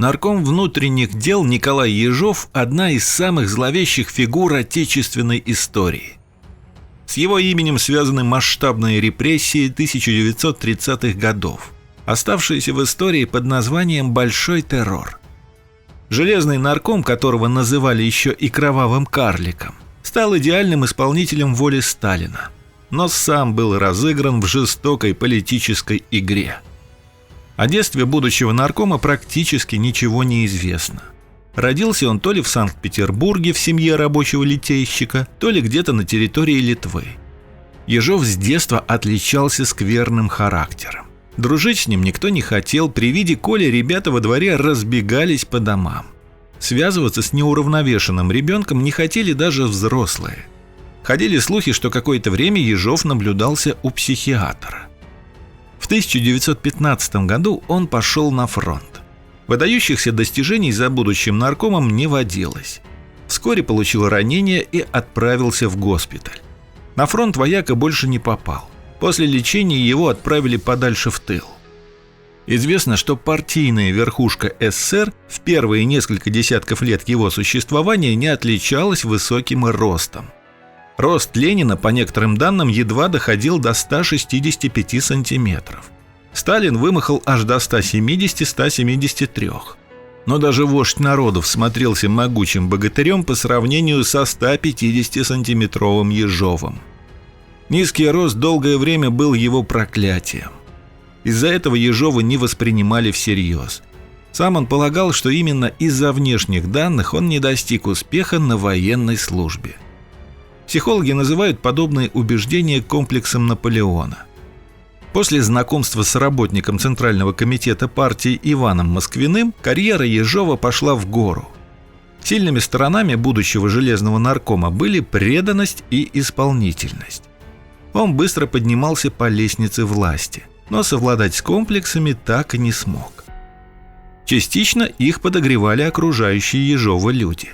Нарком внутренних дел Николай Ежов – одна из самых зловещих фигур отечественной истории. С его именем связаны масштабные репрессии 1930-х годов, оставшиеся в истории под названием «Большой террор». Железный нарком, которого называли еще и кровавым карликом, стал идеальным исполнителем воли Сталина, но сам был разыгран в жестокой политической игре. О детстве будущего наркома практически ничего не известно. Родился он то ли в Санкт-Петербурге в семье рабочего литейщика, то ли где-то на территории Литвы. Ежов с детства отличался скверным характером. Дружить с ним никто не хотел, при виде Коли ребята во дворе разбегались по домам. Связываться с неуравновешенным ребенком не хотели даже взрослые. Ходили слухи, что какое-то время Ежов наблюдался у психиатра. В 1915 году он пошел на фронт. Выдающихся достижений за будущим наркомом не водилось. Вскоре получил ранение и отправился в госпиталь. На фронт вояка больше не попал. После лечения его отправили подальше в тыл. Известно, что партийная верхушка СССР в первые несколько десятков лет его существования не отличалась высоким ростом. Рост Ленина, по некоторым данным, едва доходил до 165 сантиметров. Сталин вымахал аж до 170-173. Но даже вождь народов смотрелся могучим богатырем по сравнению со 150-сантиметровым Ежовым. Низкий рост долгое время был его проклятием. Из-за этого Ежова не воспринимали всерьез. Сам он полагал, что именно из-за внешних данных он не достиг успеха на военной службе. Психологи называют подобные убеждения комплексом Наполеона. После знакомства с работником Центрального комитета партии Иваном Москвиным карьера Ежова пошла в гору. Сильными сторонами будущего железного наркома были преданность и исполнительность. Он быстро поднимался по лестнице власти, но совладать с комплексами так и не смог. Частично их подогревали окружающие Ежова люди.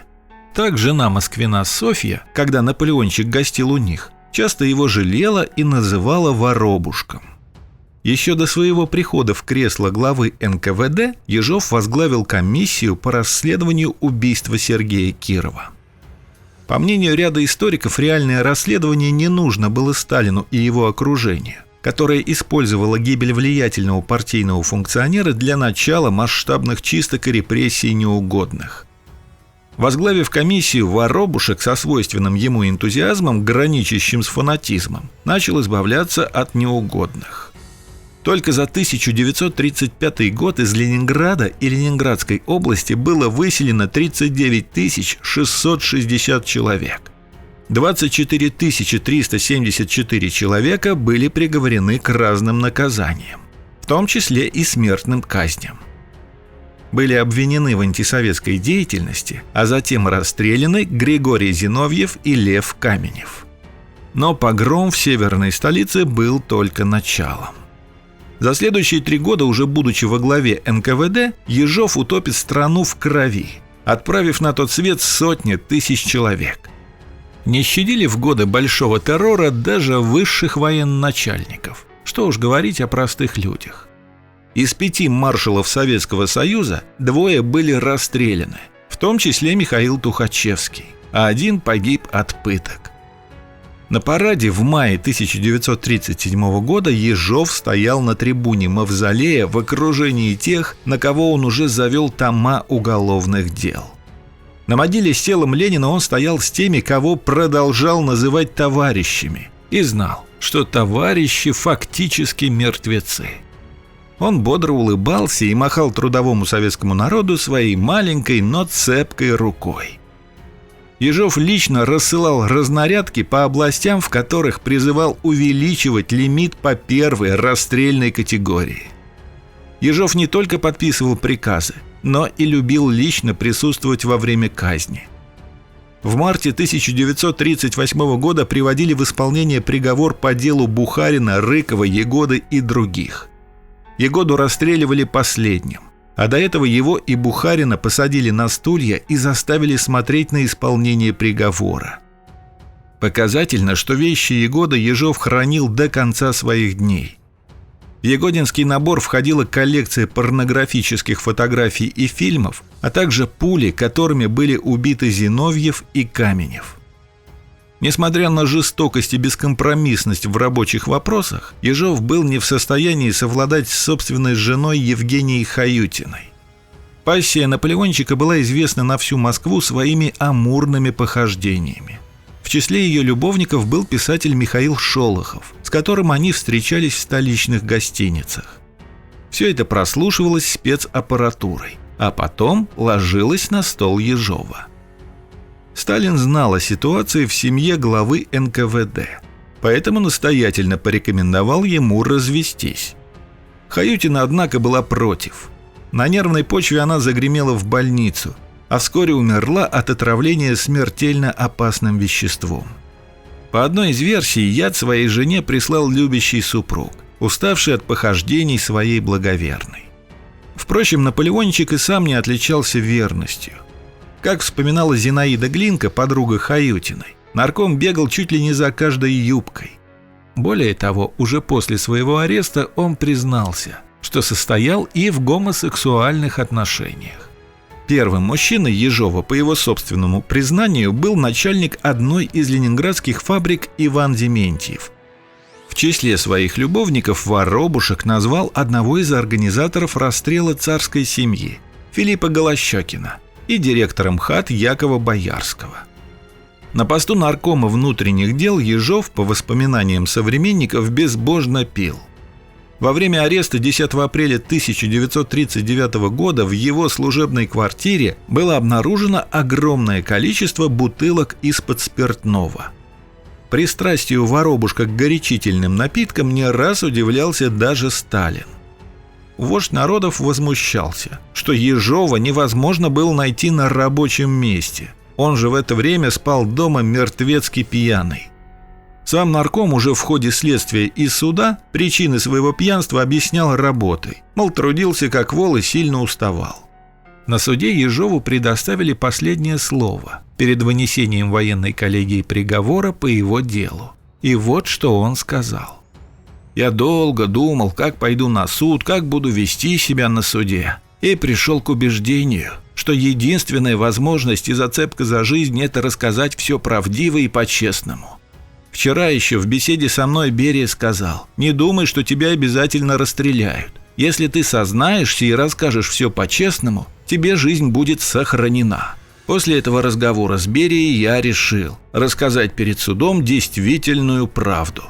Так жена Москвина Софья, когда Наполеончик гостил у них, часто его жалела и называла воробушком. Еще до своего прихода в кресло главы НКВД Ежов возглавил комиссию по расследованию убийства Сергея Кирова. По мнению ряда историков, реальное расследование не нужно было Сталину и его окружению, которое использовало гибель влиятельного партийного функционера для начала масштабных чисток и репрессий неугодных. Возглавив комиссию, воробушек со свойственным ему энтузиазмом, граничащим с фанатизмом, начал избавляться от неугодных. Только за 1935 год из Ленинграда и Ленинградской области было выселено 39 660 человек. 24 374 человека были приговорены к разным наказаниям, в том числе и смертным казням. Были обвинены в антисоветской деятельности, а затем расстреляны Григорий Зиновьев и Лев Каменев. Но погром в северной столице был только началом. За следующие 3 года, уже будучи во главе НКВД, Ежов утопит страну в крови, отправив на тот свет сотни тысяч человек. Не щадили в годы большого террора даже высших военачальников, что уж говорить о простых людях. Из 5 маршалов Советского Союза 2 были расстреляны, в том числе Михаил Тухачевский, а 1 погиб от пыток. На параде в мае 1937 года Ежов стоял на трибуне Мавзолея в окружении тех, на кого он уже завел тома уголовных дел. На могиле с телом Ленина он стоял с теми, кого продолжал называть товарищами, и знал, что товарищи фактически мертвецы. Он бодро улыбался и махал трудовому советскому народу своей маленькой, но цепкой рукой. Ежов лично рассылал разнарядки по областям, в которых призывал увеличивать лимит по первой расстрельной категории. Ежов не только подписывал приказы, но и любил лично присутствовать во время казни. В марте 1938 года приводили в исполнение приговор по делу Бухарина, Рыкова, Егоды и других. Егоду расстреливали последним, а до этого его и Бухарина посадили на стулья и заставили смотреть на исполнение приговора. Показательно, что вещи Егоды Ежов хранил до конца своих дней. В ягодинский набор входила коллекция порнографических фотографий и фильмов, а также пули, которыми были убиты Зиновьев и Каменев. Несмотря на жестокость и бескомпромиссность в рабочих вопросах, Ежов был не в состоянии совладать с собственной женой Евгенией Хаютиной. Пассия Наполеончика была известна на всю Москву своими амурными похождениями. В числе ее любовников был писатель Михаил Шолохов, с которым они встречались в столичных гостиницах. Все это прослушивалось спецаппаратурой, а потом ложилось на стол Ежова. Сталин знал о ситуации в семье главы НКВД, поэтому настоятельно порекомендовал ему развестись. Хаютина, однако, была против. На нервной почве она загремела в больницу, а вскоре умерла от отравления смертельно опасным веществом. По одной из версий, яд своей жене прислал любящий супруг, уставший от похождений своей благоверной. Впрочем, Наполеончик и сам не отличался верностью. Как вспоминала Зинаида Глинка, подруга Хаютиной, нарком бегал чуть ли не за каждой юбкой. Более того, уже после своего ареста он признался, что состоял и в гомосексуальных отношениях. Первым мужчиной Ежова, по его собственному признанию, был начальник одной из ленинградских фабрик Иван Дементьев. В числе своих любовников Воробушек назвал одного из организаторов расстрела царской семьи, Филиппа Голощекина, и директором ХАТ Якова Боярского. На посту наркома внутренних дел Ежов, по воспоминаниям современников, безбожно пил. Во время ареста 10 апреля 1939 года в его служебной квартире было обнаружено огромное количество бутылок из-под спиртного. Пристрастию Воробушка к горячительным напиткам не раз удивлялся даже Сталин. Вождь народов возмущался, что Ежова невозможно было найти на рабочем месте. Он же в это время спал дома мертвецки пьяный. Сам нарком уже в ходе следствия и суда причины своего пьянства объяснял работой, мол, трудился как вол и сильно уставал. На суде Ежову предоставили последнее слово перед вынесением военной коллегии приговора по его делу. И вот что он сказал. «Я долго думал, как пойду на суд, как буду вести себя на суде, и пришел к убеждению, что единственная возможность и зацепка за жизнь – это рассказать все правдиво и по-честному. Вчера еще в беседе со мной Берия сказал: не думай, что тебя обязательно расстреляют. Если ты сознаешься и расскажешь все по-честному, тебе жизнь будет сохранена. После этого разговора с Берией я решил рассказать перед судом действительную правду.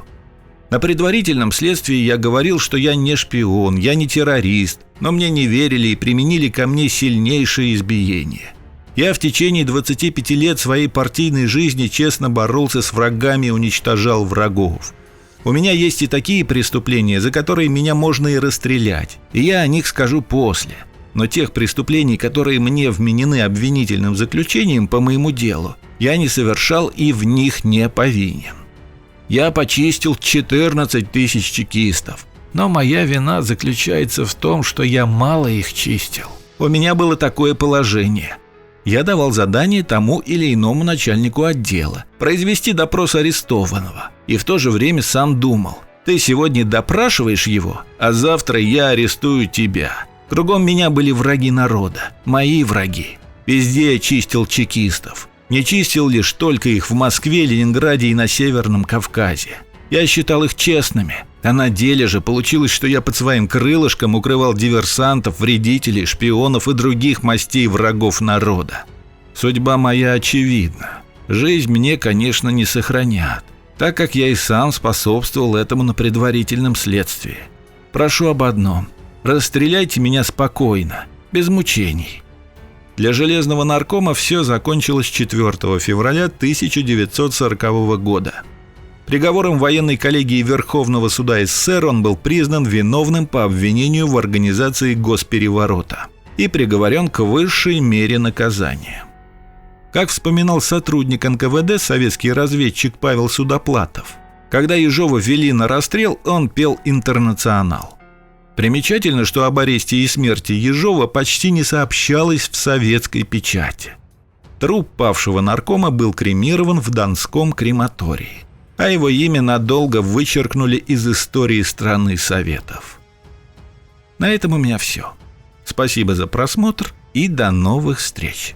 На предварительном следствии я говорил, что я не шпион, я не террорист, но мне не верили и применили ко мне сильнейшее избиение. Я в течение 25 лет своей партийной жизни честно боролся с врагами и уничтожал врагов. У меня есть и такие преступления, за которые меня можно и расстрелять, и я о них скажу после. Но тех преступлений, которые мне вменены обвинительным заключением по моему делу, я не совершал и в них не повинен. Я почистил 14 тысяч чекистов, но моя вина заключается в том, что я мало их чистил. У меня было такое положение. Я давал задание тому или иному начальнику отдела произвести допрос арестованного, и в то же время сам думал: ты сегодня допрашиваешь его, а завтра я арестую тебя. Кругом меня были враги народа, мои враги. Везде я чистил чекистов. Не чистил лишь только их в Москве, Ленинграде и на Северном Кавказе. Я считал их честными, а на деле же получилось, что я под своим крылышком укрывал диверсантов, вредителей, шпионов и других мастей врагов народа. Судьба моя очевидна. Жизнь мне, конечно, не сохранят, так как я и сам способствовал этому на предварительном следствии. Прошу об одном: расстреляйте меня спокойно, без мучений». Для железного наркома все закончилось 4 февраля 1940 года. Приговором военной коллегии Верховного суда СССР он был признан виновным по обвинению в организации госпереворота и приговорен к высшей мере наказания. Как вспоминал сотрудник НКВД, советский разведчик Павел Судоплатов, когда Ежова вели на расстрел, он пел «Интернационал». Примечательно, что об аресте и смерти Ежова почти не сообщалось в советской печати. Труп павшего наркома был кремирован в Донском крематории, а его имя надолго вычеркнули из истории страны Советов. На этом у меня все. Спасибо за просмотр и до новых встреч.